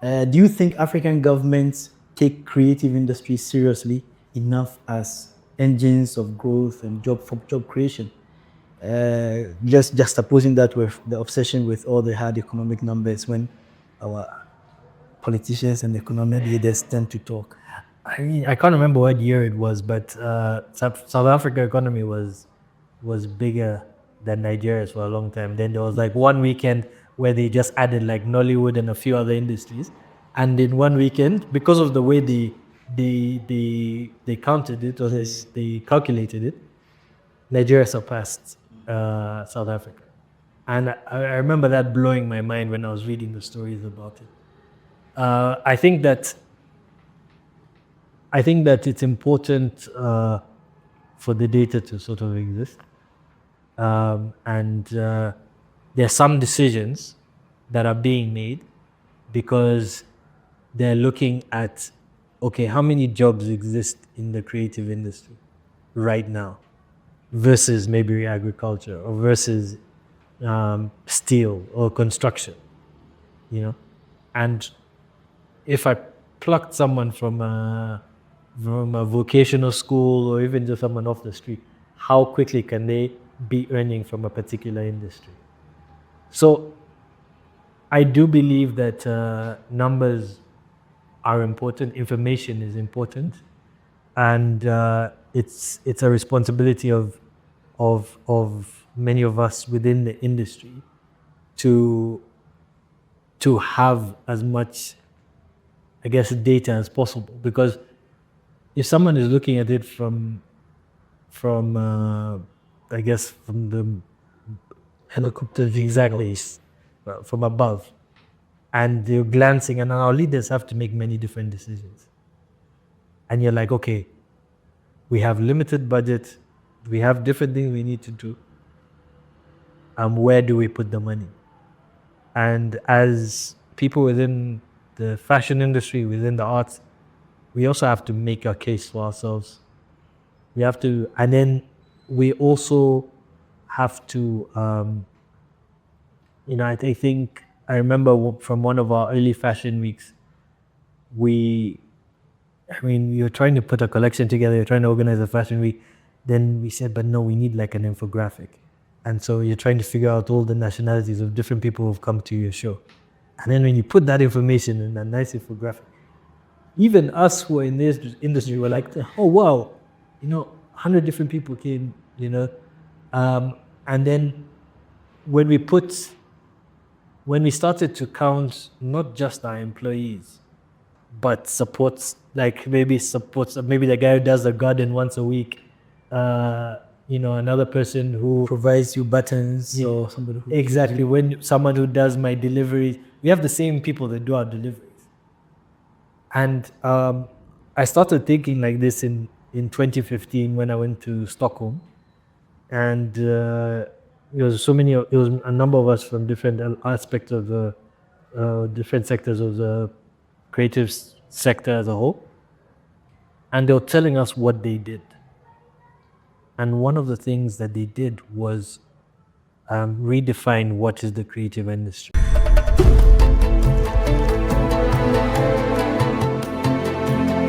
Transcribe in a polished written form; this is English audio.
Do you think African governments take creative industries seriously enough as engines of growth and job creation? Just juxtaposing that with the obsession with all the hard economic numbers when our politicians and economic leaders tend to talk. I mean, I can't remember what year it was, but South Africa economy was bigger than Nigeria's for a long time. Then there was like one weekend where they just added like Nollywood and a few other industries, and in one weekend, because of the way they counted it or they calculated it, Nigeria surpassed South Africa, and I remember that blowing my mind when I was reading the stories about it. I think that it's important for the data to sort of exist. And there are some decisions that are being made because they're looking at, okay, how many jobs exist in the creative industry right now versus maybe agriculture or versus steel or construction, you know? And if I plucked someone from a vocational school or even just someone off the street, how quickly can they be earning from a particular industry? So I do believe that numbers are important, information is important, and it's a responsibility of many of us within the industry to have as much, I guess, data as possible, because if someone is looking at it from I guess from the helicopter view, exactly, from above, and you're glancing, and our leaders have to make many different decisions, and you're like, okay, we have limited budget, we have different things we need to do, where do we put the money? And as people within the fashion industry, within the arts, we also have to make a case for ourselves. We have to, and then we also have to, I think I remember from one of our early fashion weeks, we were trying to put a collection together, you're trying to organize a fashion week. Then we said, but no, we need like an infographic. And so you're trying to figure out all the nationalities of different people who've come to your show. And then when you put that information in a nice infographic, even us who are in this industry were like, oh, wow, 100 different people came, and then when we started to count not just our employees, but supports, like maybe the guy who does the garden once a week, another person who Provides you buttons or somebody who... Exactly. When someone who does my deliveries, we have the same people that do our deliveries. And I started thinking like this in 2015 when I went to Stockholm, and it was a number of us from different aspects of the different sectors of the creative sector as a whole, and they were telling us what they did. And one of the things that they did was redefine what is the creative industry.